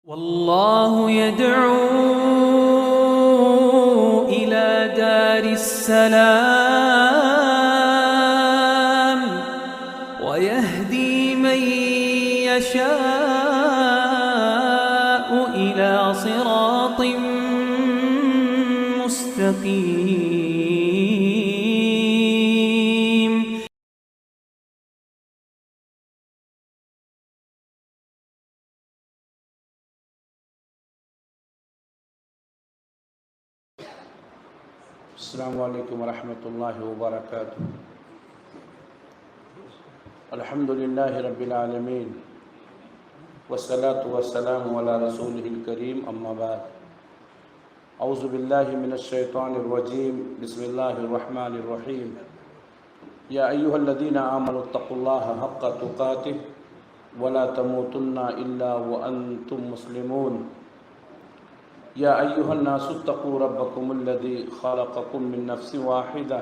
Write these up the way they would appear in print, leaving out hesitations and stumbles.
والله يدعو إلى دار السلام ويهدي من يشاء إلى صراط مستقيم. السلام علیکم ورحمۃ اللہ وبرکاتہ. الحمد للہ رب العالمین والصلاة والسلام علی رسولہ الکریم. اما بعد، اعوذ باللہ من الشیطان الرجیم. بسم اللہ الرحمن الرحیم. یا ایہا الذین آمنوا اتقوا اللہ حق تقاتہ ولا تموتن الا وانتم مسلمون. یا ایہا الناس اتقوا ربکم الذی خلقکم من نفس واحدہ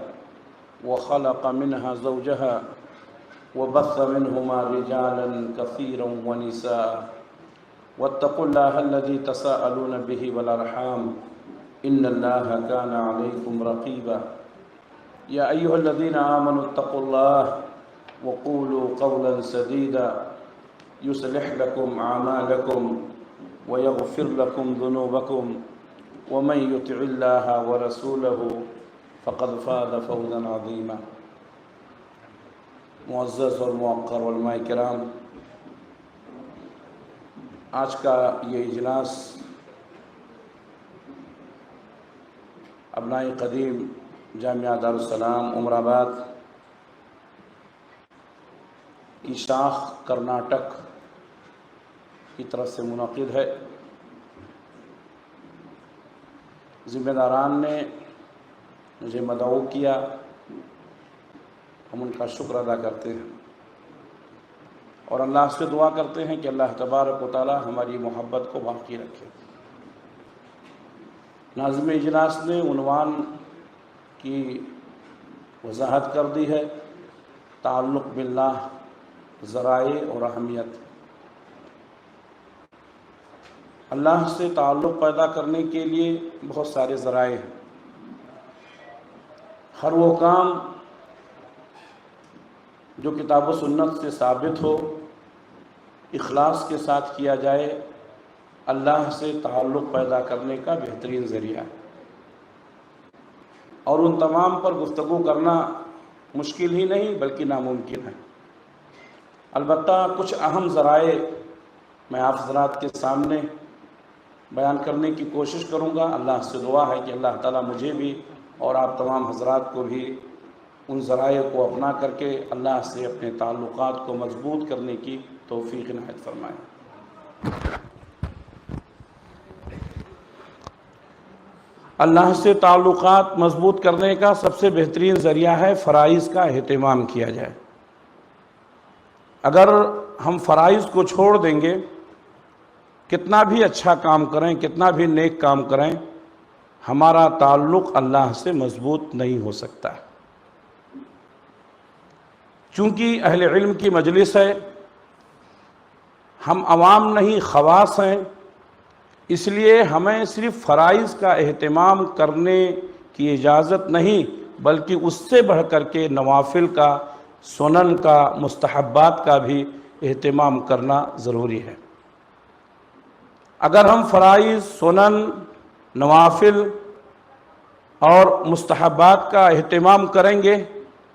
وخلق منها زوجها وبث منهما رجالا كثيرا ونساء واتقوا الله الذي تساءلون به والارحام ان الله كان عليكم رقيبا. يا ايها الذين امنوا اتقوا الله وقولوا قولا سديدا يصلح لكم اعمالكم ويغفر لكم ذنوبكم ومن يطع الله ورسوله فقد فاز فوزا عظيما. معزز اور موقر علماء کرام، آج کا یہ اجلاس ابناء قدیم جامعہ دارالسلام عمر آباد کی شاخ کرناٹک کی طرف سے منعقد ہے. ذمہ داران نے مجھے مدعو کیا، ہم ان کا شکر ادا کرتے ہیں اور اللہ سے دعا کرتے ہیں کہ اللہ تبارک و تعالی ہماری محبت کو باقی رکھے. ناظم اجلاس نے عنوان کی وضاحت کر دی ہے: تعلق باللہ، ذرائع اور اہمیت. اللہ سے تعلق پیدا کرنے کے لیے بہت سارے ذرائع ہیں. ہر وہ کام جو کتاب و سنت سے ثابت ہو، اخلاص کے ساتھ کیا جائے، اللہ سے تعلق پیدا کرنے کا بہترین ذریعہ ہے. اور ان تمام پر گفتگو کرنا مشکل ہی نہیں بلکہ ناممکن ہے. البتہ کچھ اہم ذرائع میں آپ حضرات کے سامنے بیان کرنے کی کوشش کروں گا. اللہ سے دعا ہے کہ اللہ تعالیٰ مجھے بھی اور آپ تمام حضرات کو بھی ان ذرائع کو اپنا کر کے اللہ سے اپنے تعلقات کو مضبوط کرنے کی توفیق عنایت فرمائے. اللہ سے تعلقات مضبوط کرنے کا سب سے بہترین ذریعہ ہے فرائض کا اہتمام کیا جائے. اگر ہم فرائض کو چھوڑ دیں گے، کتنا بھی اچھا کام کریں، کتنا بھی نیک کام کریں، ہمارا تعلق اللہ سے مضبوط نہیں ہو سکتا. چونکہ اہل علم کی مجلس ہے، ہم عوام نہیں خواص ہیں، اس لیے ہمیں صرف فرائض کا اہتمام کرنے کی اجازت نہیں بلکہ اس سے بڑھ کر کے نوافل کا، سنن کا، مستحبات کا بھی اہتمام کرنا ضروری ہے. اگر ہم فرائض، سنن، نوافل اور مستحبات کا اہتمام کریں گے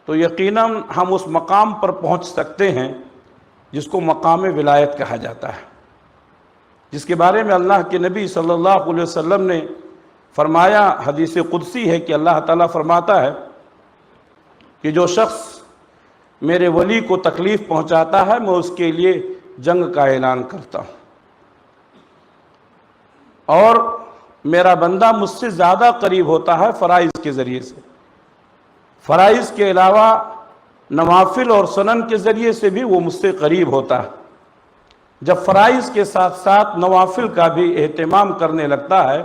تو یقیناً ہم اس مقام پر پہنچ سکتے ہیں جس کو مقام ولایت کہا جاتا ہے، جس کے بارے میں اللہ کے نبی صلی اللہ علیہ وسلم نے فرمایا. حدیث قدسی ہے کہ اللہ تعالیٰ فرماتا ہے کہ جو شخص میرے ولی کو تکلیف پہنچاتا ہے میں اس کے لیے جنگ کا اعلان کرتا ہوں، اور میرا بندہ مجھ سے زیادہ قریب ہوتا ہے فرائض کے ذریعے سے. فرائض کے علاوہ نوافل اور سنن کے ذریعے سے بھی وہ مجھ سے قریب ہوتا ہے. جب فرائض کے ساتھ ساتھ نوافل کا بھی اہتمام کرنے لگتا ہے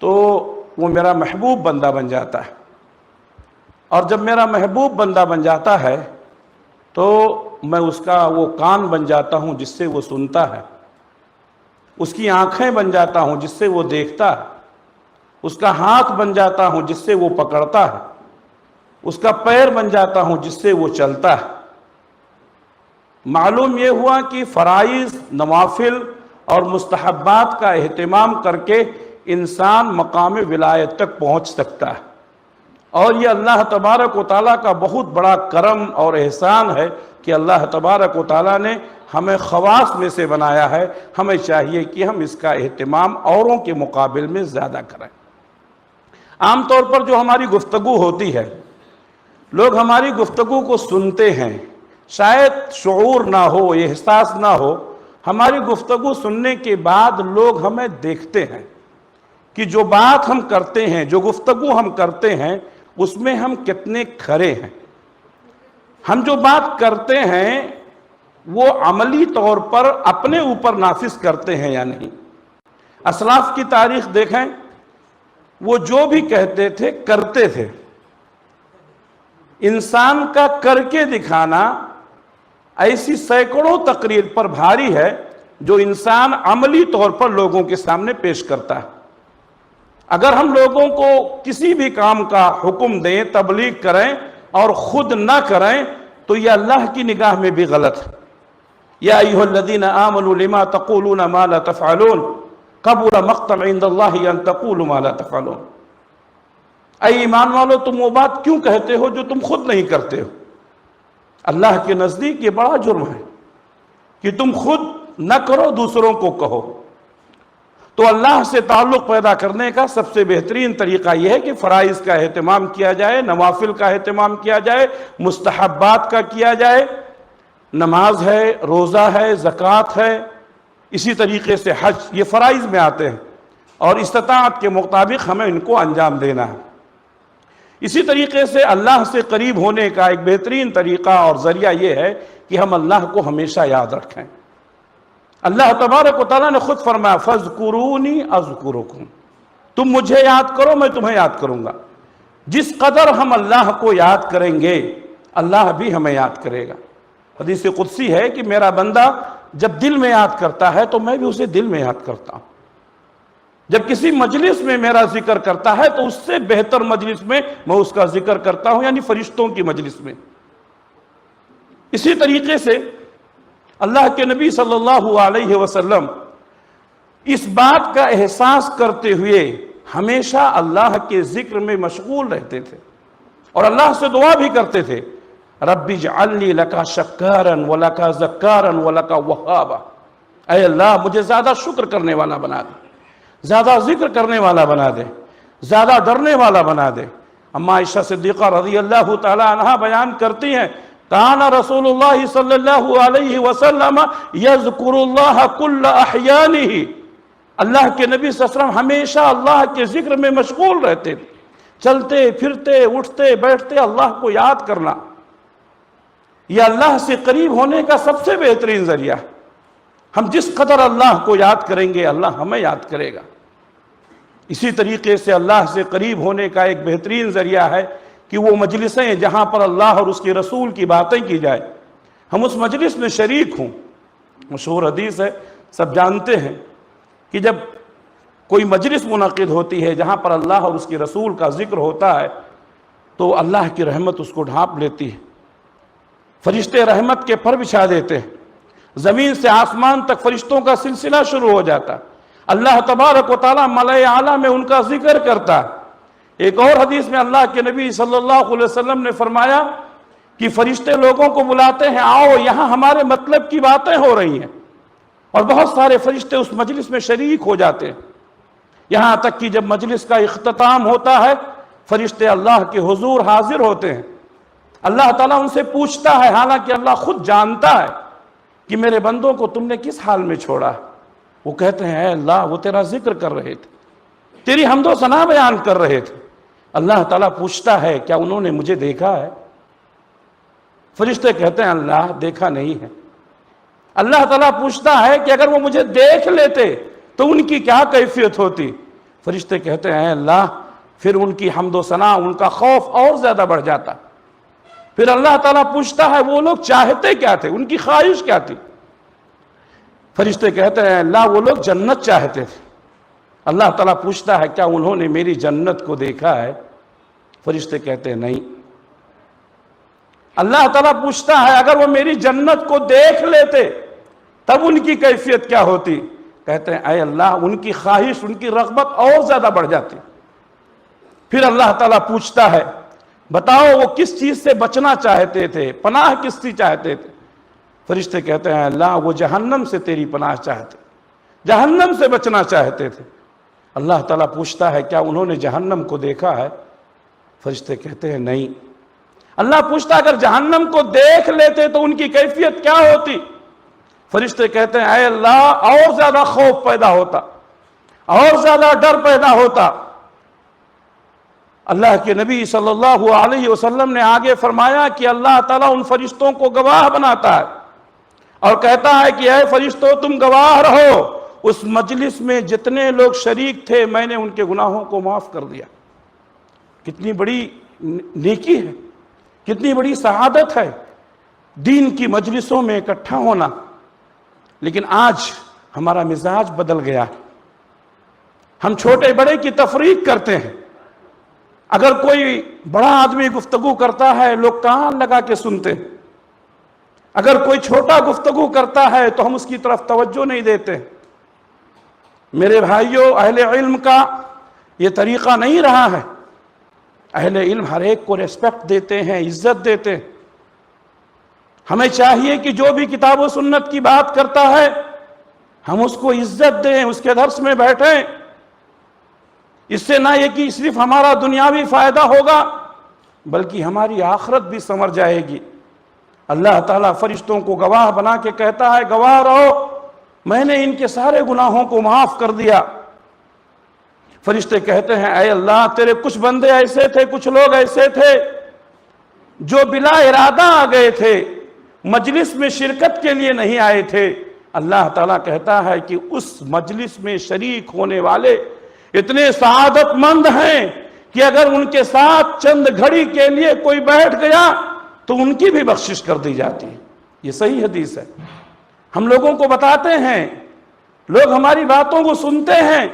تو وہ میرا محبوب بندہ بن جاتا ہے، اور جب میرا محبوب بندہ بن جاتا ہے تو میں اس کا وہ کان بن جاتا ہوں جس سے وہ سنتا ہے. اس کی آنکھیں بن جاتا ہوں جس سے وہ دیکھتا ہے، اس کا ہاتھ بن جاتا ہوں جس سے وہ پکڑتا ہے، اس کا پیر بن جاتا ہوں جس سے وہ چلتا ہے۔ معلوم یہ ہوا کہ فرائض، نوافل اور مستحبات کا اہتمام کر کے انسان مقام ولایت تک پہنچ سکتا ہے، اور یہ اللہ تبارک و تعالیٰ کا بہت بڑا کرم اور احسان ہے کہ اللہ تبارک و تعالیٰ نے ہمیں خواص میں سے بنایا ہے۔ ہمیں چاہیے کہ ہم اس کا اہتمام اوروں کے مقابل میں زیادہ کریں۔ عام طور پر جو ہماری گفتگو ہوتی ہے، لوگ ہماری گفتگو کو سنتے ہیں، شاید شعور نہ ہو، یہ احساس نہ ہو، ہماری گفتگو سننے کے بعد لوگ ہمیں دیکھتے ہیں کہ جو بات ہم کرتے ہیں، جو گفتگو ہم کرتے ہیں، اس میں ہم کتنے کھرے ہیں۔ ہم جو بات کرتے ہیں وہ عملی طور پر اپنے اوپر نافذ کرتے ہیں یا نہیں۔ اسلاف کی تاریخ دیکھیں، وہ جو بھی کہتے تھے کرتے تھے۔ انسان کا کر کے دکھانا ایسی سینکڑوں تقریر پر بھاری ہے جو انسان عملی طور پر لوگوں کے سامنے پیش کرتا ہے۔ اگر ہم لوگوں کو کسی بھی کام کا حکم دیں، تبلیغ کریں اور خود نہ کریں تو یہ اللہ کی نگاہ میں بھی غلط ہے۔ یا ایھا الذین آمنوا لما تقولون ما لا تفعلون کبر مقتا عند اللہ ان تقولوا ما لا تفعلون۔ اے ایمان والو، تم وہ بات کیوں کہتے ہو جو تم خود نہیں کرتے ہو؟ اللہ کے نزدیک یہ بڑا جرم ہے کہ تم خود نہ کرو، دوسروں کو کہو۔ تو اللہ سے تعلق پیدا کرنے کا سب سے بہترین طریقہ یہ ہے کہ فرائض کا اہتمام کیا جائے، نوافل کا اہتمام کیا جائے، مستحبات کا کیا جائے۔ نماز ہے، روزہ ہے، زکوٰۃ ہے، اسی طریقے سے حج، یہ فرائض میں آتے ہیں اور استطاعت کے مطابق ہمیں ان کو انجام دینا ہے۔ اسی طریقے سے اللہ سے قریب ہونے کا ایک بہترین طریقہ اور ذریعہ یہ ہے کہ ہم اللہ کو ہمیشہ یاد رکھیں۔ اللہ تبارک و تعالیٰ نے خود فرمایا فَاذْكُرُونِي أَذْكُرُكُمْ، تم مجھے یاد کرو، میں تمہیں یاد کروں گا۔ جس قدر ہم اللہ کو یاد کریں گے، اللہ بھی ہمیں یاد کرے گا۔ حدیث قدسی ہے کہ میرا بندہ جب دل میں یاد کرتا ہے تو میں بھی اسے دل میں یاد کرتا ہوں۔ جب کسی مجلس میں میرا ذکر کرتا ہے تو اس سے بہتر مجلس میں میں اس کا ذکر کرتا ہوں، یعنی فرشتوں کی مجلس میں۔ اسی طریقے سے اللہ کے نبی صلی اللہ علیہ وسلم اس بات کا احساس کرتے ہوئے ہمیشہ اللہ کے ذکر میں مشغول رہتے تھے اور اللہ سے دعا بھی کرتے تھے، رب اجعلنی لکا شکارا ولکا ذکارا ولکا وہابا، اے اللہ مجھے زیادہ شکر کرنے والا بنا دے، زیادہ ذکر کرنے والا بنا دے، زیادہ ڈرنے والا بنا دے۔ اما عائشہ صدیقہ رضی اللہ تعالی عنہا بیان کرتی ہیں، کان رسول اللہ صلی اللہ علیہ وسلم یذکر اللہ کل احیانہ، اللہ کے نبی صلی اللہ علیہ وسلم ہمیشہ اللہ کے ذکر میں مشغول رہتے تھے، چلتے پھرتے اٹھتے بیٹھتے اللہ کو یاد کرنا یہ اللہ سے قریب ہونے کا سب سے بہترین ذریعہ ہے۔ ہم جس قدر اللہ کو یاد کریں گے اللہ ہمیں یاد کرے گا۔ اسی طریقے سے اللہ سے قریب ہونے کا ایک بہترین ذریعہ ہے کہ وہ مجلسیں جہاں پر اللہ اور اس کے رسول کی باتیں کی جائے، ہم اس مجلس میں شریک ہوں۔ مشہور حدیث ہے، سب جانتے ہیں کہ جب کوئی مجلس منعقد ہوتی ہے جہاں پر اللہ اور اس کے رسول کا ذکر ہوتا ہے تو اللہ کی رحمت اس کو ڈھانپ لیتی ہے، فرشتے رحمت کے پر بچھا دیتے ہیں، زمین سے آسمان تک فرشتوں کا سلسلہ شروع ہو جاتا، اللہ تبارک و تعالیٰ ملائے اعلیٰ میں ان کا ذکر کرتا۔ ایک اور حدیث میں اللہ کے نبی صلی اللہ علیہ وسلم نے فرمایا کہ فرشتے لوگوں کو بلاتے ہیں، آؤ یہاں ہمارے مطلب کی باتیں ہو رہی ہیں، اور بہت سارے فرشتے اس مجلس میں شریک ہو جاتے ہیں، یہاں تک کہ جب مجلس کا اختتام ہوتا ہے فرشتے اللہ کے حضور حاضر ہوتے ہیں، اللہ تعالیٰ ان سے پوچھتا ہے، حالانکہ اللہ خود جانتا ہے کہ میرے بندوں کو تم نے کس حال میں چھوڑا ہے؟ وہ کہتے ہیں اے اللہ وہ تیرا ذکر کر رہے تھے، تیری حمد و ثنا بیان کر رہے تھے۔ اللہ تعالیٰ پوچھتا ہے کیا انہوں نے مجھے دیکھا ہے؟ فرشتے کہتے ہیں اللہ دیکھا نہیں ہے۔ اللہ تعالیٰ پوچھتا ہے کہ اگر وہ مجھے دیکھ لیتے تو ان کی کیا کیفیت ہوتی؟ فرشتے کہتے ہیں اے اللہ پھر ان کی حمد و ثنا، ان کا خوف اور زیادہ بڑھ جاتا۔ پھر اللہ تعالیٰ پوچھتا ہے وہ لوگ چاہتے کیا تھے، ان کی خواہش کیا تھی؟ فرشتے کہتے ہیں اللہ وہ لوگ جنت چاہتے تھے. اللہ تعالیٰ پوچھتا ہے کیا انہوں نے میری جنت کو دیکھا ہے؟ فرشتے کہتے ہیں نہیں. اللہ تعالیٰ پوچھتا ہے اگر وہ میری جنت کو دیکھ لیتے تب ان کی کیفیت کیا ہوتی؟ کہتے ہیں اے اللہ ان کی خواہش، ان کی رغبت اور زیادہ بڑھ جاتی. پھر اللہ تعالیٰ پوچھتا ہے بتاؤ وہ کس چیز سے بچنا چاہتے تھے، پناہ کس سے چاہتے تھے؟ فرشتے کہتے ہیں اللہ وہ جہنم سے تیری پناہ چاہتے، جہنم سے بچنا چاہتے تھے. اللہ تعالیٰ پوچھتا ہے کیا انہوں نے جہنم کو دیکھا ہے؟ فرشتے کہتے ہیں نہیں. اللہ پوچھتا اگر جہنم کو دیکھ لیتے تو ان کی کیفیت کیا ہوتی؟ فرشتے کہتے ہیں اے اللہ اور زیادہ خوف پیدا ہوتا، اور زیادہ ڈر پیدا ہوتا. اللہ کے نبی صلی اللہ علیہ وسلم نے آگے فرمایا کہ اللہ تعالیٰ ان فرشتوں کو گواہ بناتا ہے اور کہتا ہے کہ اے فرشتوں تم گواہ رہو، اس مجلس میں جتنے لوگ شریک تھے میں نے ان کے گناہوں کو معاف کر دیا. کتنی بڑی نیکی ہے، کتنی بڑی سعادت ہے دین کی مجلسوں میں اکٹھا ہونا. لیکن آج ہمارا مزاج بدل گیا، ہم چھوٹے بڑے کی تفریق کرتے ہیں. اگر کوئی بڑا آدمی گفتگو کرتا ہے لوگ کان لگا کے سنتے ہیں، اگر کوئی چھوٹا گفتگو کرتا ہے تو ہم اس کی طرف توجہ نہیں دیتے. میرے بھائیوں اہل علم کا یہ طریقہ نہیں رہا ہے. اہل علم ہر ایک کو ریسپیکٹ دیتے ہیں، عزت دیتے ہیں. ہمیں چاہیے کہ جو بھی کتاب و سنت کی بات کرتا ہے ہم اس کو عزت دیں، اس کے درس میں بیٹھیں. اس سے نہ یہ کہ صرف ہمارا دنیاوی فائدہ ہوگا بلکہ ہماری آخرت بھی سنور جائے گی. اللہ تعالیٰ فرشتوں کو گواہ بنا کے کہتا ہے گواہ رہو میں نے ان کے سارے گناہوں کو معاف کر دیا. فرشتے کہتے ہیں اے اللہ تیرے کچھ بندے ایسے تھے، کچھ لوگ ایسے تھے جو بلا ارادہ آ گئے تھے، مجلس میں شرکت کے لیے نہیں آئے تھے. اللہ تعالیٰ کہتا ہے کہ اس مجلس میں شریک ہونے والے اتنے سعادت مند ہیں کہ اگر ان کے ساتھ چند گھڑی کے لیے کوئی بیٹھ گیا تو ان کی بھی بخشش کر دی جاتی ہے. یہ صحیح حدیث ہے. ہم لوگوں کو بتاتے ہیں، لوگ ہماری باتوں کو سنتے ہیں.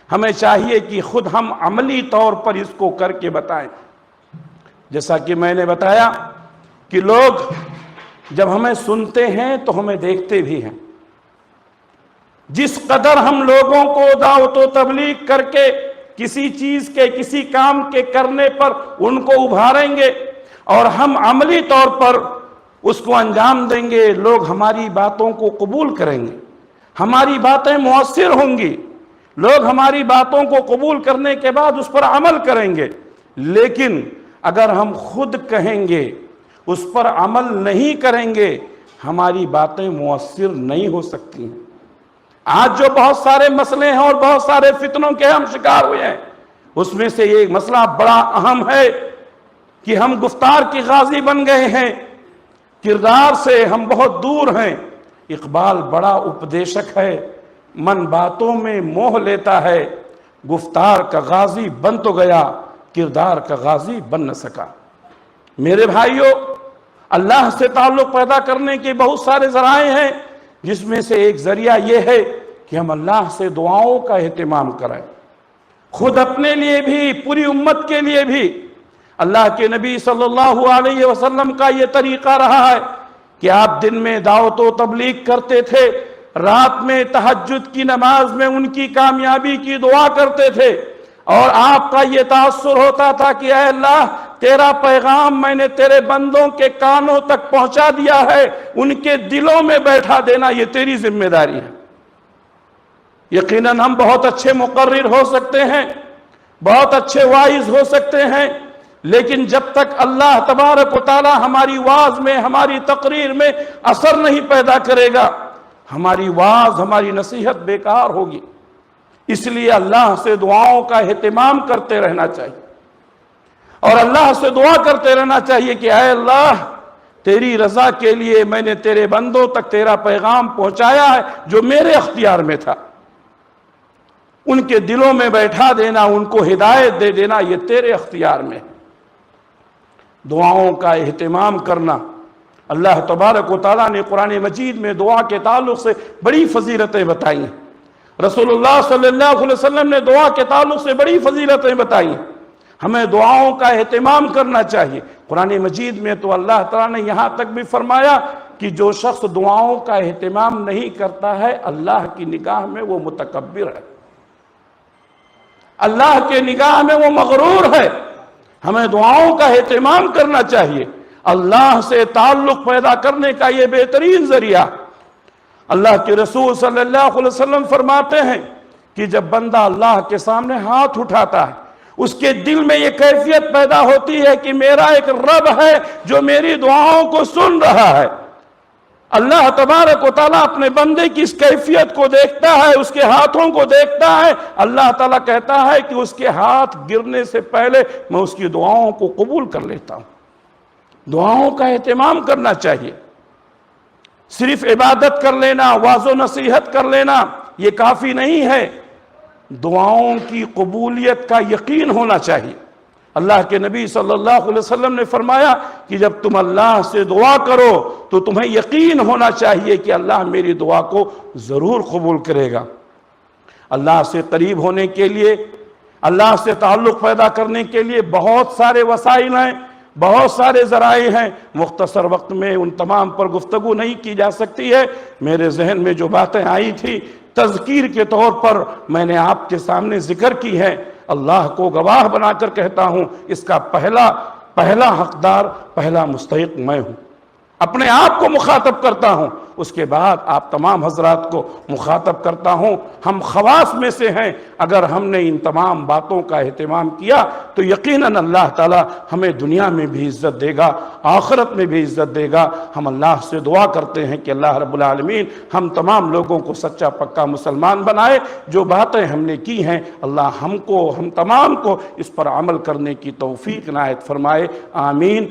ہمیں چاہیے کہ خود ہم عملی طور پر اس کو کر کے بتائیں. جیسا کہ میں نے بتایا کہ لوگ جب ہمیں سنتے ہیں تو ہمیں دیکھتے بھی ہیں. جس قدر ہم لوگوں کو دعوت و تبلیغ کر کے کسی چیز کے، کسی کام کے کرنے پر ان کو ابھاریں گے اور ہم عملی طور پر اس کو انجام دیں گے، لوگ ہماری باتوں کو قبول کریں گے، ہماری باتیں مؤثر ہوں گی. لوگ ہماری باتوں کو قبول کرنے کے بعد اس پر عمل کریں گے. لیکن اگر ہم خود کہیں گے اس پر عمل نہیں کریں گے ہماری باتیں مؤثر نہیں ہو سکتی ہیں. آج جو بہت سارے مسئلے ہیں اور بہت سارے فتنوں کے ہم شکار ہوئے ہیں اس میں سے یہ مسئلہ بڑا اہم ہے کہ ہم گفتار کی غازی بن گئے ہیں، کردار سے ہم بہت دور ہیں. اقبال بڑا اپدیشک ہے، من باتوں میں موہ لیتا ہے، گفتار کا غازی بن تو گیا کردار کا غازی بن نہ سکا. میرے بھائیوں اللہ سے تعلق پیدا کرنے کے بہت سارے ذرائع ہیں، جس میں سے ایک ذریعہ یہ ہے کہ ہم اللہ سے دعاؤں کا اہتمام کریں، خود اپنے لیے بھی پوری امت کے لیے بھی. اللہ کے نبی صلی اللہ علیہ وسلم کا یہ طریقہ رہا ہے کہ آپ دن میں دعوت و تبلیغ کرتے تھے، رات میں تہجد کی نماز میں ان کی کامیابی کی دعا کرتے تھے، اور آپ کا یہ تاثر ہوتا تھا کہ اے اللہ تیرا پیغام میں نے تیرے بندوں کے کانوں تک پہنچا دیا ہے، ان کے دلوں میں بیٹھا دینا یہ تیری ذمہ داری ہے. یقیناً ہم بہت اچھے مقرر ہو سکتے ہیں، بہت اچھے واعظ ہو سکتے ہیں، لیکن جب تک اللہ تبارک و تعالی ہماری واعظ میں، ہماری تقریر میں اثر نہیں پیدا کرے گا ہماری واعظ، ہماری نصیحت بیکار ہوگی. اس لیے اللہ سے دعاؤں کا اہتمام کرتے رہنا چاہیے اور اللہ سے دعا کرتے رہنا چاہیے کہ اے اللہ تیری رضا کے لیے میں نے تیرے بندوں تک تیرا پیغام پہنچایا ہے جو میرے اختیار میں تھا، ان کے دلوں میں بیٹھا دینا، ان کو ہدایت دے دینا یہ تیرے اختیار میں. دعاؤں کا اہتمام کرنا اللہ تبارک و تعالیٰ نے قرآن مجید میں دعا کے تعلق سے بڑی فضیلتیں بتائی ہیں، رسول اللہ صلی اللہ علیہ وسلم نے دعا کے تعلق سے بڑی فضیلتیں بتائی ہیں۔ ہمیں دعاؤں کا اہتمام کرنا چاہیے۔ قرآن مجید میں تو اللہ تعالیٰ نے یہاں تک بھی فرمایا کہ جو شخص دعاؤں کا اہتمام نہیں کرتا ہے اللہ کی نگاہ میں وہ متکبر ہے، اللہ کے نگاہ میں وہ مغرور ہے۔ ہمیں دعاؤں کا اہتمام کرنا چاہیے۔ اللہ سے تعلق پیدا کرنے کا یہ بہترین ذریعہ۔ اللہ کے رسول صلی اللہ علیہ وسلم فرماتے ہیں کہ جب بندہ اللہ کے سامنے ہاتھ اٹھاتا ہے اس کے دل میں یہ کیفیت پیدا ہوتی ہے کہ میرا ایک رب ہے جو میری دعاؤں کو سن رہا ہے۔ اللہ تبارک و تعالیٰ اپنے بندے کی اس کیفیت کو دیکھتا ہے، اس کے ہاتھوں کو دیکھتا ہے۔ اللہ تعالیٰ کہتا ہے کہ اس کے ہاتھ گرنے سے پہلے میں اس کی دعاؤں کو قبول کر لیتا ہوں۔ دعاؤں کا اہتمام کرنا چاہیے۔ صرف عبادت کر لینا، واعظ و نصیحت کر لینا یہ کافی نہیں ہے، دعاؤں کی قبولیت کا یقین ہونا چاہیے۔ اللہ کے نبی صلی اللہ علیہ وسلم نے فرمایا کہ جب تم اللہ سے دعا کرو تو تمہیں یقین ہونا چاہیے کہ اللہ میری دعا کو ضرور قبول کرے گا۔ اللہ سے قریب ہونے کے لیے، اللہ سے تعلق پیدا کرنے کے لیے بہت سارے وسائل ہیں، بہت سارے ذرائع ہیں، مختصر وقت میں ان تمام پر گفتگو نہیں کی جا سکتی ہے۔ میرے ذہن میں جو باتیں آئی تھی تذکیر کے طور پر میں نے آپ کے سامنے ذکر کی ہے۔ اللہ کو گواہ بنا کر کہتا ہوں اس کا پہلا حقدار، پہلا مستحق میں ہوں۔ اپنے آپ کو مخاطب کرتا ہوں، اس کے بعد آپ تمام حضرات کو مخاطب کرتا ہوں۔ ہم خواص میں سے ہیں، اگر ہم نے ان تمام باتوں کا اہتمام کیا تو یقیناً اللہ تعالیٰ ہمیں دنیا میں بھی عزت دے گا، آخرت میں بھی عزت دے گا۔ ہم اللہ سے دعا کرتے ہیں کہ اللہ رب العالمین ہم تمام لوگوں کو سچا پکا مسلمان بنائے۔ جو باتیں ہم نے کی ہیں اللہ ہم تمام کو اس پر عمل کرنے کی توفیق عنایت فرمائے، آمین۔